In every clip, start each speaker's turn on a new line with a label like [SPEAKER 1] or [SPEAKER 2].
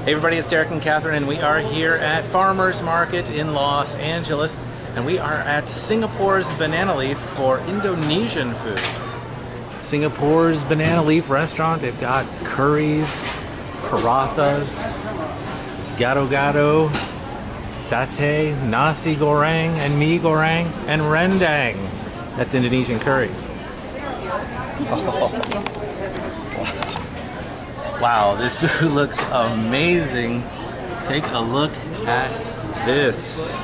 [SPEAKER 1] Hey everybody, it's Derek and Catherine, and we are here at Farmers Market in Los Angeles, and we are at Singapore's Banana Leaf for Indonesian food. Singapore's Banana Leaf restaurant, they've got curries, parathas, gado-gado, satay, nasi goreng, and mee goreng, and rendang. That's Indonesian curry. Oh. Wow, this food looks amazing. Take a look at this.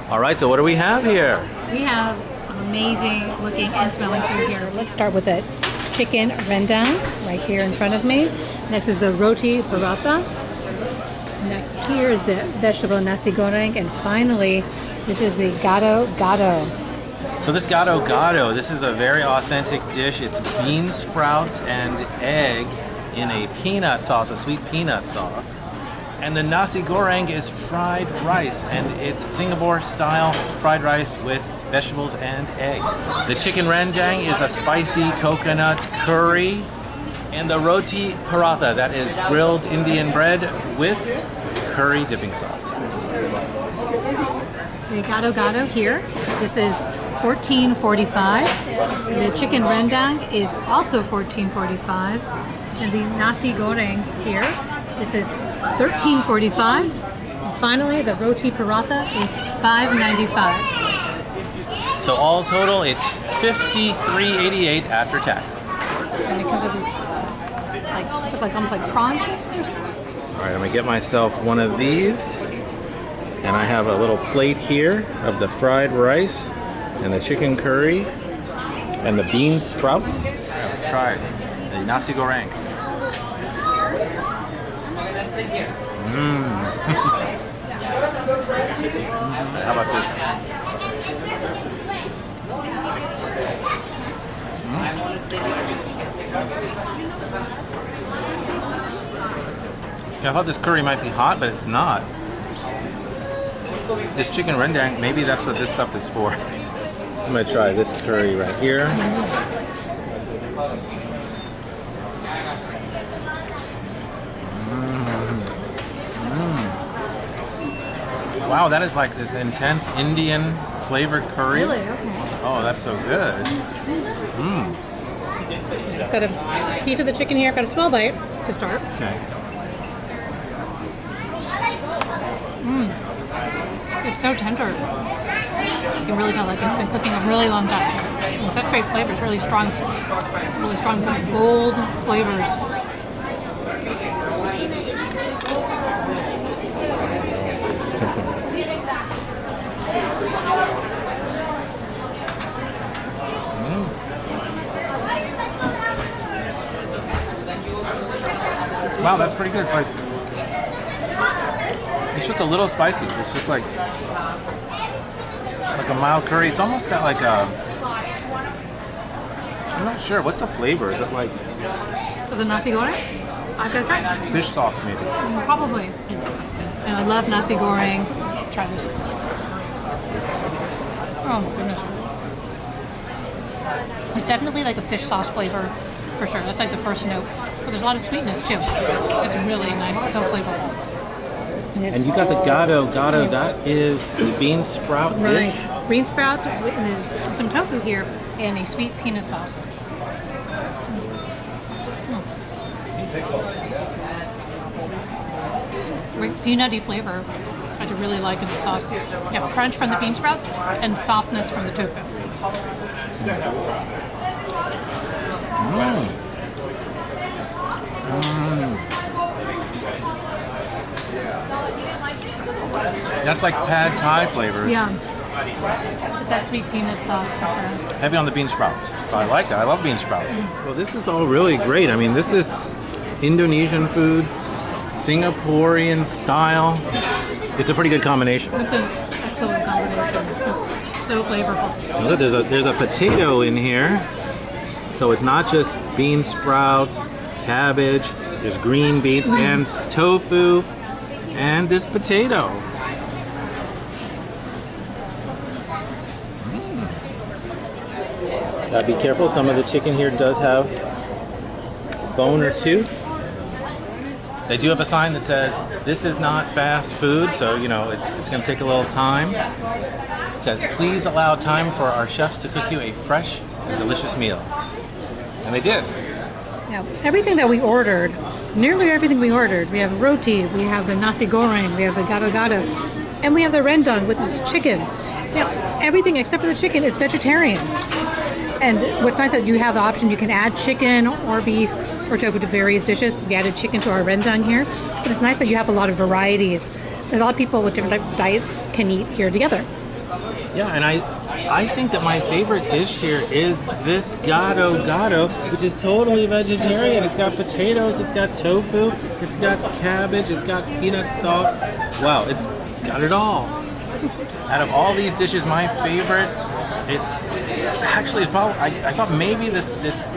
[SPEAKER 1] All right, so what do we have here?
[SPEAKER 2] We have some amazing looking and smelling food here. Let's start with it. Chicken rendang right here in front of me. Next is the roti paratha. Next here is the vegetable nasi goreng. And finally, this is the gado-gado.
[SPEAKER 1] So this gado-gado, this is a very authentic dish. It's bean sprouts and egg in a peanut sauce, a sweet peanut sauce. And the nasi goreng is fried rice, and it's Singapore-style fried rice with vegetables and egg. The chicken rendang is a spicy coconut curry. And the roti paratha, that is grilled Indian bread with curry dipping sauce.
[SPEAKER 2] The gado-gado here, this is $14.45. The chicken rendang is also $14.45. And the nasi goreng here, this is $13.45. And finally, the roti paratha is $5.95.
[SPEAKER 1] So all total, it's $53.88 after tax.
[SPEAKER 2] And it comes with these, like, this look like almost like prawn chips or something.
[SPEAKER 1] All right, I'm gonna get myself one of these. And I have a little plate here of the fried rice and the chicken curry and the bean sprouts. Yeah, let's try it. The nasi goreng. How about this? Yeah, I thought this curry might be hot, but it's not. This chicken rendang, maybe that's what this stuff is for. I'm gonna try this curry right here. Wow, that is like this intense Indian flavored curry.
[SPEAKER 2] Really? Okay.
[SPEAKER 1] Oh, that's so good.
[SPEAKER 2] Got a piece of the chicken here. Got a small bite to start.
[SPEAKER 1] Okay.
[SPEAKER 2] It's so tender. You can really tell like it's been cooking a really long time. And such great flavors, really strong, bold flavors.
[SPEAKER 1] Wow, that's pretty good. It's like, it's just a little spicy. It's just like a mild curry. It's almost got like a, I'm not sure, what's the flavor? Is it like
[SPEAKER 2] So the nasi goreng, I've got to try it.
[SPEAKER 1] fish sauce maybe?
[SPEAKER 2] Probably. And I love nasi goreng. Let's try this. Oh my goodness. It's definitely like a fish sauce flavor for sure. That's like the first note. But there's a lot of sweetness too. It's really nice, so flavorful.
[SPEAKER 1] And you got the gado-gado, that is the bean sprout dish?
[SPEAKER 2] Right. Green sprouts, and there's some tofu here, and a sweet peanut sauce. Great peanutty flavor. I do really like in the sauce. You have crunch from the bean sprouts and softness from the tofu.
[SPEAKER 1] That's like pad thai flavors.
[SPEAKER 2] Yeah. It's that sweet peanut sauce for sure.
[SPEAKER 1] Heavy on the bean sprouts. I like it. I love bean sprouts. Well, this is all really great. I mean, this is Indonesian food, Singaporean style. It's a pretty good combination.
[SPEAKER 2] It's an excellent combination. It's so flavorful.
[SPEAKER 1] Look, there's a potato in here. So it's not just bean sprouts, cabbage, there's green beans and tofu and this potato. Be careful, some of the chicken here does have bone or two. They do have a sign that says, "This is not fast food," so you know it's going to take a little time. It says, "Please allow time for our chefs to cook you a fresh and delicious meal." And they did.
[SPEAKER 2] Yeah, everything that we ordered, nearly everything we ordered. We have roti, we have the nasi goreng, we have the gado-gado, and we have the rendang with this chicken. Now, everything except for the chicken is vegetarian. And what's nice is that you have the option, you can add chicken or beef or tofu to various dishes. We added chicken to our rendang here. But it's nice that you have a lot of varieties. A lot of people with different diets can eat here together.
[SPEAKER 1] Yeah, and I think that my favorite dish here is this gado-gado, which is totally vegetarian. It's got potatoes, it's got tofu, it's got cabbage, it's got peanut sauce. Wow, it's got it all. Out of all these dishes, my favorite, it's actually probably, I thought maybe this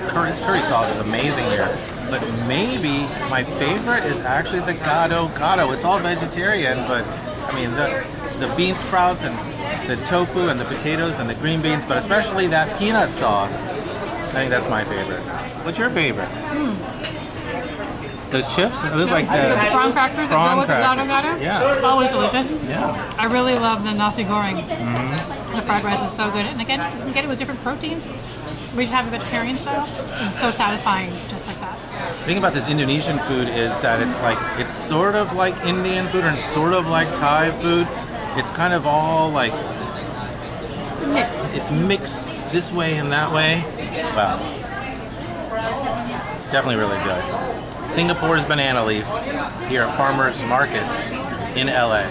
[SPEAKER 1] curry sauce is amazing here, but maybe my favorite is actually the gado-gado. It's all vegetarian, but I mean the bean sprouts and the tofu and the potatoes and the green beans, but especially that peanut sauce. I think that's my favorite. What's your favorite? Those chips? Are those like the
[SPEAKER 2] prawn crackers that go with the gado-gado?
[SPEAKER 1] Yeah.
[SPEAKER 2] Always delicious.
[SPEAKER 1] Yeah.
[SPEAKER 2] I really love the nasi goreng. The fried rice is so good. And again, you can get it with different proteins. We just have a vegetarian style. It's so satisfying, just like that.
[SPEAKER 1] The thing about this Indonesian food is that it's sort of like Indian food and sort of like Thai food. It's kind of all like,
[SPEAKER 2] It's a mix.
[SPEAKER 1] it's mixed this way and that way. Wow. Definitely really good. Singapore's banana leaf here at Farmers Markets in LA.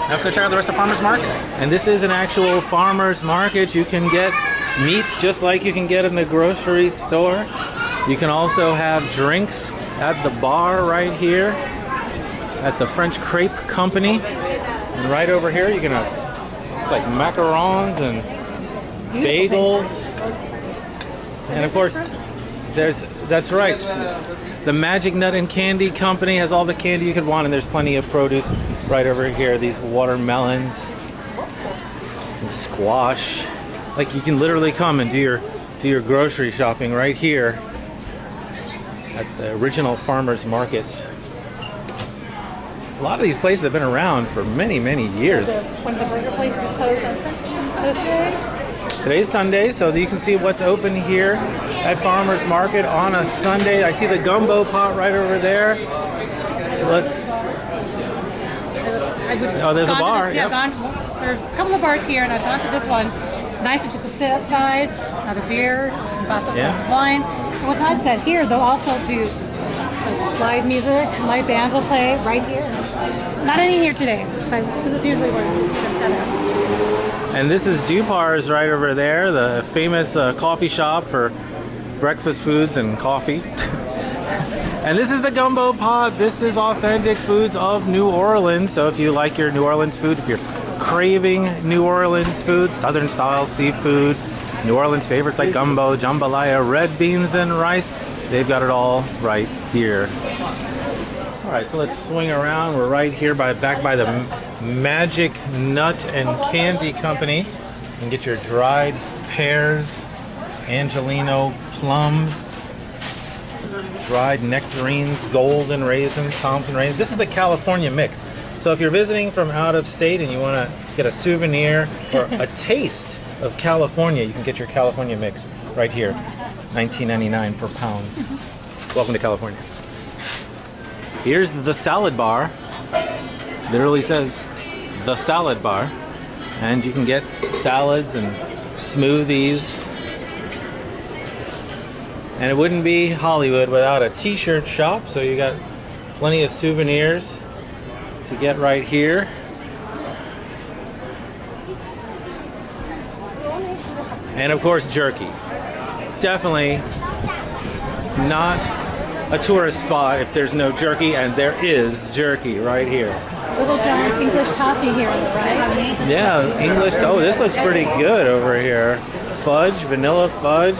[SPEAKER 1] Let's go check out the rest of Farmers Market. And this is an actual farmers market. You can get meats just like you can get in the grocery store. You can also have drinks at the bar right here at the French Crepe Company. And right over here you can have it's like macarons and bagels. And of course, that's right. The Magic Nut and Candy Company has all the candy you could want, and there's plenty of produce right over here. These watermelons and squash. Like you can literally come and do your grocery shopping right here at the original farmers markets. A lot of these places have been around for many, many years.
[SPEAKER 2] One of the burger places is closed on Sunday.
[SPEAKER 1] Today's Sunday, so you can see what's open here at Farmers Market on a Sunday. I see the gumbo pot right over there. There's a bar.
[SPEAKER 2] There are a couple of bars here, and I've gone to this one. It's nice just to sit outside, have a beer, some glass of wine. And what's nice is that here they'll also do live music. Live bands will play right here. Not any here today, but this is usually where it's set up.
[SPEAKER 1] And this is Dupar's right over there, the famous coffee shop for breakfast foods and coffee. And this is the gumbo pot. This is authentic foods of New Orleans. So if you like your New Orleans food, if you're craving New Orleans food, Southern style seafood, New Orleans favorites like gumbo, jambalaya, red beans and rice, they've got it all right here. All right, so let's swing around. We're right here back by the Magic Nut and Candy Company. You can get your dried pears, Angelino plums, dried nectarines, golden raisins, Thompson raisins. This is the California mix. So if you're visiting from out of state and you want to get a souvenir or a taste of California, you can get your California mix right here, $19.99 per pound. Welcome to California. Here's the salad bar. Literally says the salad bar. And you can get salads and smoothies. And it wouldn't be Hollywood without a t-shirt shop, so you got plenty of souvenirs to get right here. And of course, jerky. Definitely not a tourist spot if there's no jerky, and there is jerky right here.
[SPEAKER 2] Little John's English toffee here, right?
[SPEAKER 1] Yeah, English. Oh, this looks pretty good over here. Fudge, vanilla fudge,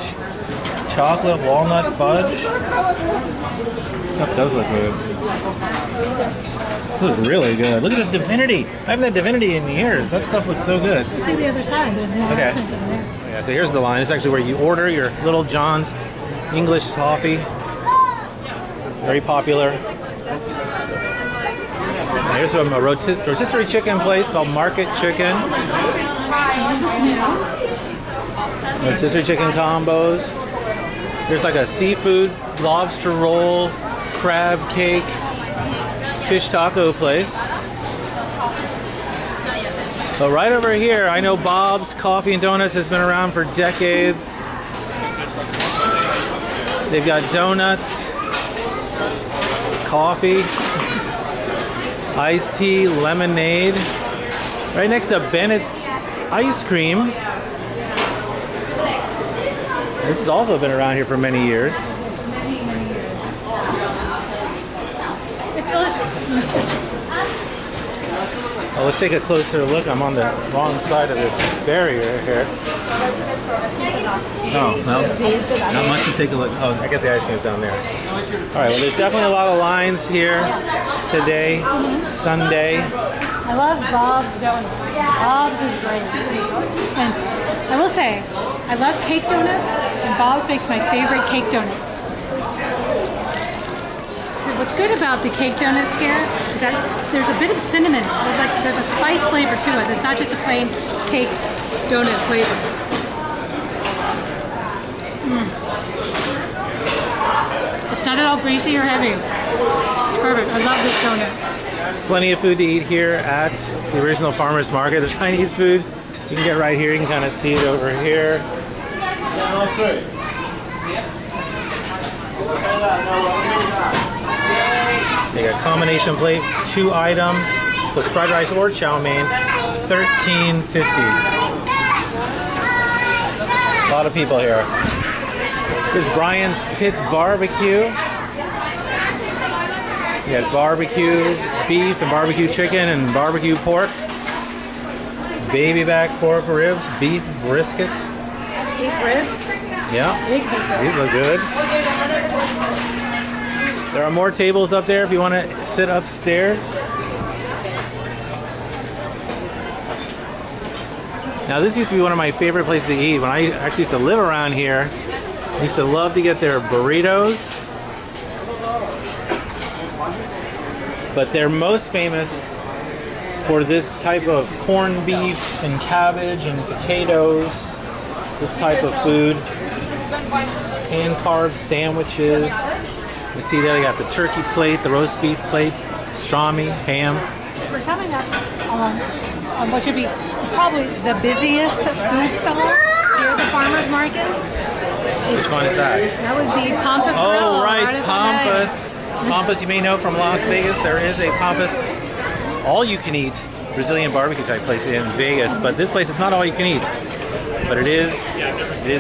[SPEAKER 1] chocolate walnut fudge. Stuff does look good. Looks really good. Look at this Divinity. I haven't had Divinity in years. That stuff looks so good.
[SPEAKER 2] See the other side. There's more options over there.
[SPEAKER 1] Yeah, so here's the line. It's actually where you order your Little John's English toffee. very popular. Here's a rotisserie chicken place called Market Chicken. Rotisserie chicken combos. There's like a seafood lobster roll, crab cake, fish taco place. But right over here, I know Bob's Coffee and Donuts has been around for decades. They've got donuts, coffee, iced tea, lemonade. Right next to Bennett's Ice Cream. This has also been around here for many years.
[SPEAKER 2] It's delicious.
[SPEAKER 1] Well, let's take a closer look. I'm on the wrong side of this barrier here. Oh, no. Not much to take a look. Oh, I guess the ice cream's down there. All right, well, there's definitely a lot of lines here today, Sunday.
[SPEAKER 2] I love Bob's Donuts. Bob's is great. And I will say, I love cake donuts, and Bob's makes my favorite cake donut. What's good about the cake donuts here is that there's a bit of cinnamon. There's a spice flavor to it. It's not just a plain cake donut flavor. It's not at all greasy or heavy. It's perfect. I love this donut.
[SPEAKER 1] Plenty of food to eat here at the original farmers market. The Chinese food you can get right here. You can kind of see it over here. They got combination plate, 2 items, plus fried rice or chow mein, $13.50. A lot of people here. Here's Brian's Pit Barbecue. You got barbecue beef and barbecue chicken and barbecue pork. Baby back pork ribs, beef brisket.
[SPEAKER 2] Beef ribs?
[SPEAKER 1] Yeah,
[SPEAKER 2] Big beef ribs.
[SPEAKER 1] these look good. There are more tables up there if you want to sit upstairs. Now this used to be one of my favorite places to eat. When I actually used to live around here, I used to love to get their burritos. But they're most famous for this type of corned beef and cabbage and potatoes, this type of food. Hand-carved sandwiches. You see there, they got the turkey plate, the roast beef plate, pastrami, ham.
[SPEAKER 2] We're coming up on what should be probably the busiest food stall here at the farmer's market.
[SPEAKER 1] Which one is that?
[SPEAKER 2] That would be Pampas Grill.
[SPEAKER 1] Oh, right, Pampas. Pampas, you may know from Las Vegas. There is a Pampas all-you-can-eat Brazilian barbecue type place in Vegas, but this place is not all you can eat. But it is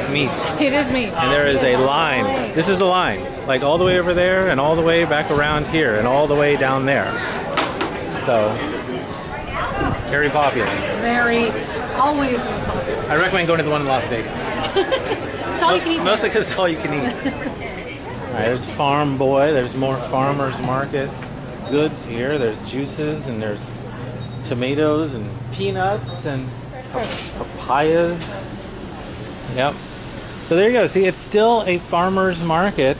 [SPEAKER 1] meat.
[SPEAKER 2] It is meat.
[SPEAKER 1] And there is a line. This is the line. Like all the way over there and all the way back around here and all the way down there. So, very popular.
[SPEAKER 2] Very, always most popular.
[SPEAKER 1] I recommend going to the one in Las Vegas.
[SPEAKER 2] It's all you can eat.
[SPEAKER 1] Mostly because it's all you can eat. All right, there's Farm Boy. There's more farmers market goods here. There's juices and there's tomatoes and peanuts and papayas. Yep. So there you go. See, it's still a farmer's market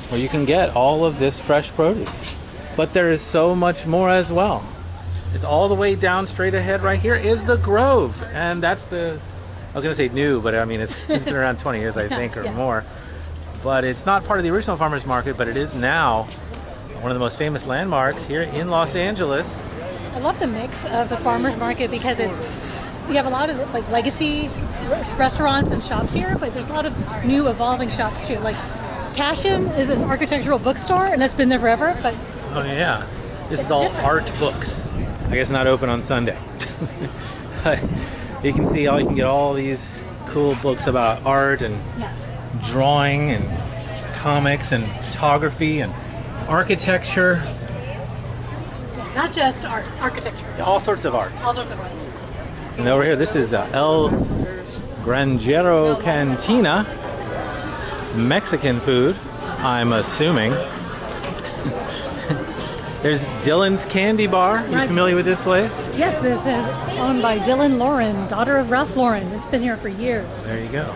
[SPEAKER 1] where you can get all of this fresh produce. But there is so much more as well. It's all the way down straight ahead right here is the Grove. And that's the, I was going to say new, but I mean, it's been around 20 years, I think, or more. But it's not part of the original farmer's market, but it is now one of the most famous landmarks here in Los Angeles.
[SPEAKER 2] I love the mix of the farmer's market because we have a lot of like legacy restaurants and shops here, but there's a lot of new evolving shops too. Like Tashin is an architectural bookstore and it's been there forever, but
[SPEAKER 1] oh yeah, this is all art books. I guess not open on Sunday. You can see you can get all these cool books about art and drawing and comics and photography and architecture.
[SPEAKER 2] Not just art, architecture.
[SPEAKER 1] All sorts of arts.
[SPEAKER 2] All sorts of art.
[SPEAKER 1] And over here, this is El Granjero Cantina. Mexican food, I'm assuming. There's Dylan's Candy Bar. You familiar with this place?
[SPEAKER 2] Yes, this is owned by Dylan Lauren, daughter of Ralph Lauren. It's been here for years.
[SPEAKER 1] There you go.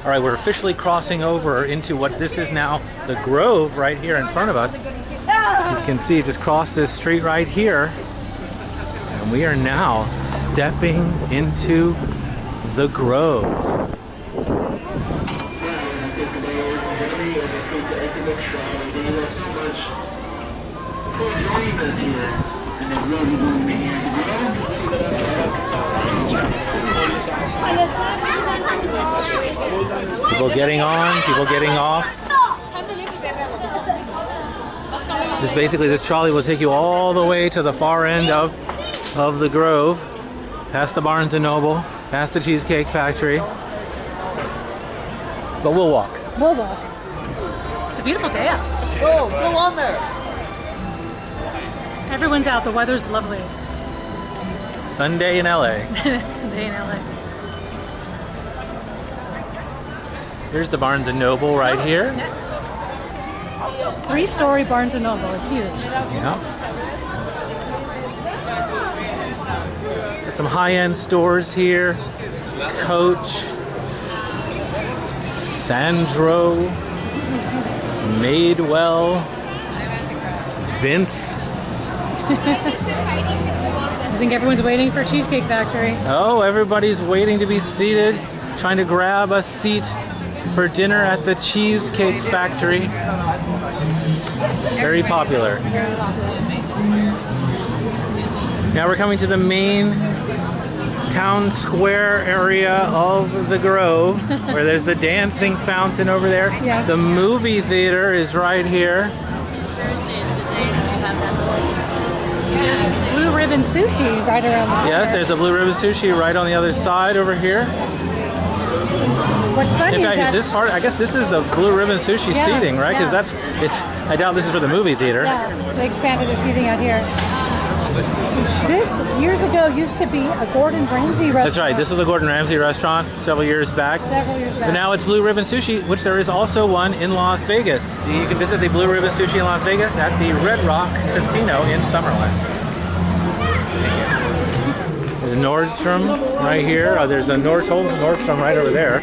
[SPEAKER 1] All right, we're officially crossing over into what this is now the Grove right here in front of us. You can see just cross this street right here. And we are now stepping into the Grove. People getting on, people getting off. This trolley will take you all the way to the far end of the Grove, past the Barnes & Noble, past the Cheesecake Factory. But we'll walk.
[SPEAKER 2] We'll walk. It's a beautiful day out.
[SPEAKER 3] Go on there.
[SPEAKER 2] Everyone's out. The weather's lovely.
[SPEAKER 1] Sunday in LA.
[SPEAKER 2] Sunday in LA.
[SPEAKER 1] Here's the Barnes & Noble right here.
[SPEAKER 2] Yes. 3-story Barnes & Noble. It's huge.
[SPEAKER 1] Yeah. Got some high-end stores here. Coach, Sandro, Madewell, Vince.
[SPEAKER 2] I think everyone's waiting for Cheesecake Factory.
[SPEAKER 1] Oh, everybody's waiting to be seated, trying to grab a seat for dinner at the Cheesecake Factory. Very popular. Now we're coming to the main town square area of the Grove, where there's the dancing fountain over there.
[SPEAKER 2] Yes.
[SPEAKER 1] The movie theater is right here.
[SPEAKER 2] Blue Ribbon Sushi right around the
[SPEAKER 1] Yes,
[SPEAKER 2] corner.
[SPEAKER 1] there's a Blue Ribbon Sushi right on the other side over here.
[SPEAKER 2] What's funny
[SPEAKER 1] In fact,
[SPEAKER 2] is
[SPEAKER 1] is
[SPEAKER 2] that
[SPEAKER 1] this part? I guess this is the Blue Ribbon Sushi
[SPEAKER 2] Yeah,
[SPEAKER 1] seating, right? Because
[SPEAKER 2] yeah.
[SPEAKER 1] I doubt this is for the movie theater.
[SPEAKER 2] yeah, they expanded their seating out here. This years ago used to be a Gordon Ramsay restaurant.
[SPEAKER 1] That's right. This was a Gordon Ramsay restaurant several years back.
[SPEAKER 2] Several years back.
[SPEAKER 1] But now it's Blue Ribbon Sushi, which there is also one in Las Vegas. You can visit the Blue Ribbon Sushi in Las Vegas at the Red Rock Casino in Summerlin. There's Nordstrom right here. Oh, there's a Nordstrom right over there.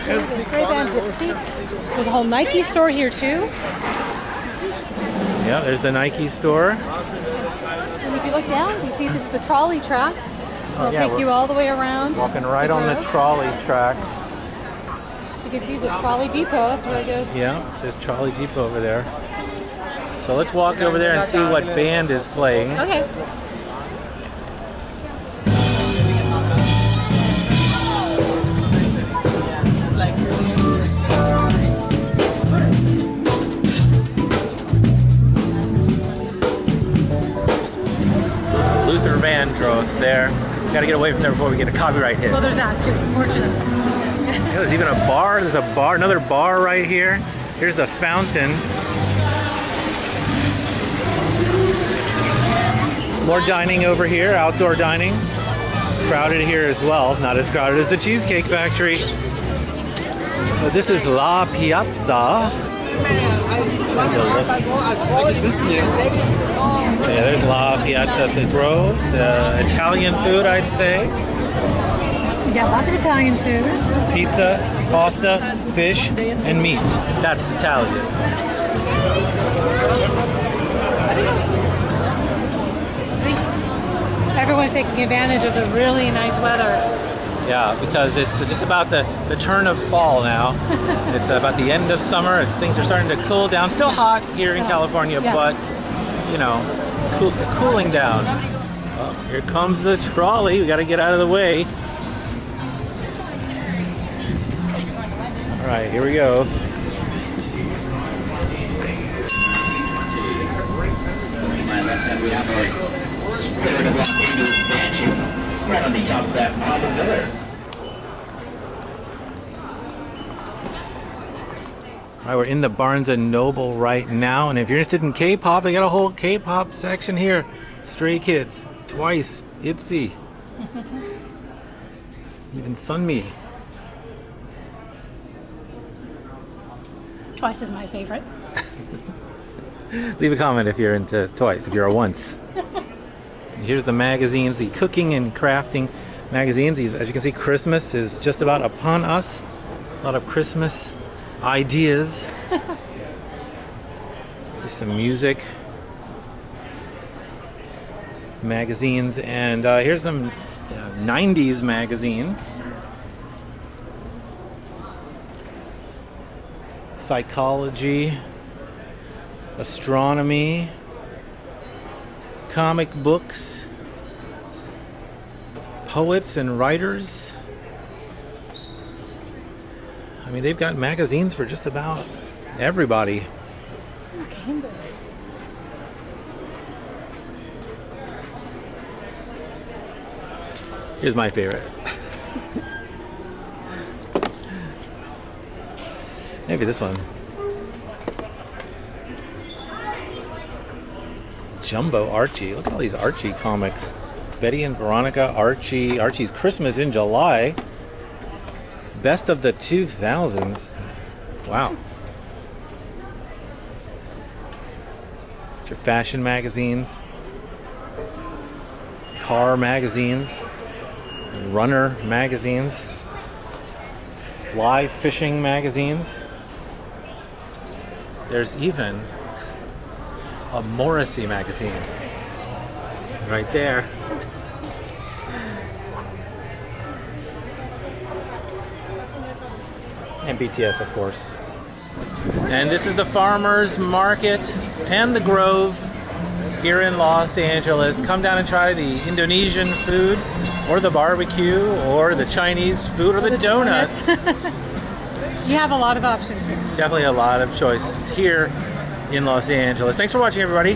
[SPEAKER 2] There's a whole Nike store here too.
[SPEAKER 1] Yeah, there's the Nike store.
[SPEAKER 2] And if you look down, you see this is the trolley tracks. It'll
[SPEAKER 1] yeah,
[SPEAKER 2] take you all the way around.
[SPEAKER 1] Walking right on the trolley track.
[SPEAKER 2] So you can see the trolley depot. That's where it goes.
[SPEAKER 1] Yeah, it says Trolley Depot over there. So let's walk over there and see what band is playing.
[SPEAKER 2] Okay.
[SPEAKER 1] Luther Vandross there. Got to get away from there before we get a copyright hit.
[SPEAKER 2] Well, there's that too, fortunately.
[SPEAKER 1] Yeah, there's even a bar. There's a bar, another bar right here. Here's the fountains. More dining over here, outdoor dining. Crowded here as well. Not as crowded as the Cheesecake Factory. But this is La Piazza. Yeah, there's La Piazza at the Grove. Italian food, I'd say.
[SPEAKER 2] Yeah, lots of Italian food.
[SPEAKER 1] Pizza, pasta, fish, and meat. That's Italian.
[SPEAKER 2] Everyone's taking advantage of the really nice weather.
[SPEAKER 1] Yeah, because it's just about the turn of fall now. It's about the end of summer. Things are starting to cool down. Still hot here in California,
[SPEAKER 2] Yes.
[SPEAKER 1] but, you know, cooling down. Oh, here comes the trolley. We got to get out of the way. All right, here we go.
[SPEAKER 3] My left hand, we have our Spirit of Los Angeles statue right on the top of that marble pillar.
[SPEAKER 1] All right, we're in the Barnes & Noble right now, and if you're interested in K-pop, they got a whole K-pop section here. Stray Kids, Twice, ITZY, even Sunmi.
[SPEAKER 2] Twice is my favorite.
[SPEAKER 1] Leave a comment if you're into Twice, if you're a Once. Here's the magazines, the cooking and crafting magazines. As you can see, Christmas is just about upon us. A lot of Christmas ideas. There's some music, magazines, and here's some 90s magazine. Psychology, astronomy, comic books, poets and writers. I mean, they've got magazines for just about everybody.
[SPEAKER 2] Okay.
[SPEAKER 1] Here's my favorite. Maybe this one. Jumbo Archie. Look at all these Archie comics. Betty and Veronica, Archie, Archie's Christmas in July. Best of the 2000s. Wow. Your fashion magazines, car magazines, runner magazines, fly fishing magazines. There's even a Morrissey magazine right there. And BTS, of course. And this is the Farmers Market and the Grove here in Los Angeles. Come down and try the Indonesian food, or the barbecue, or the Chinese food, or the donuts.
[SPEAKER 2] You have a lot of options here.
[SPEAKER 1] Definitely a lot of choices here in Los Angeles. Thanks for watching, everybody.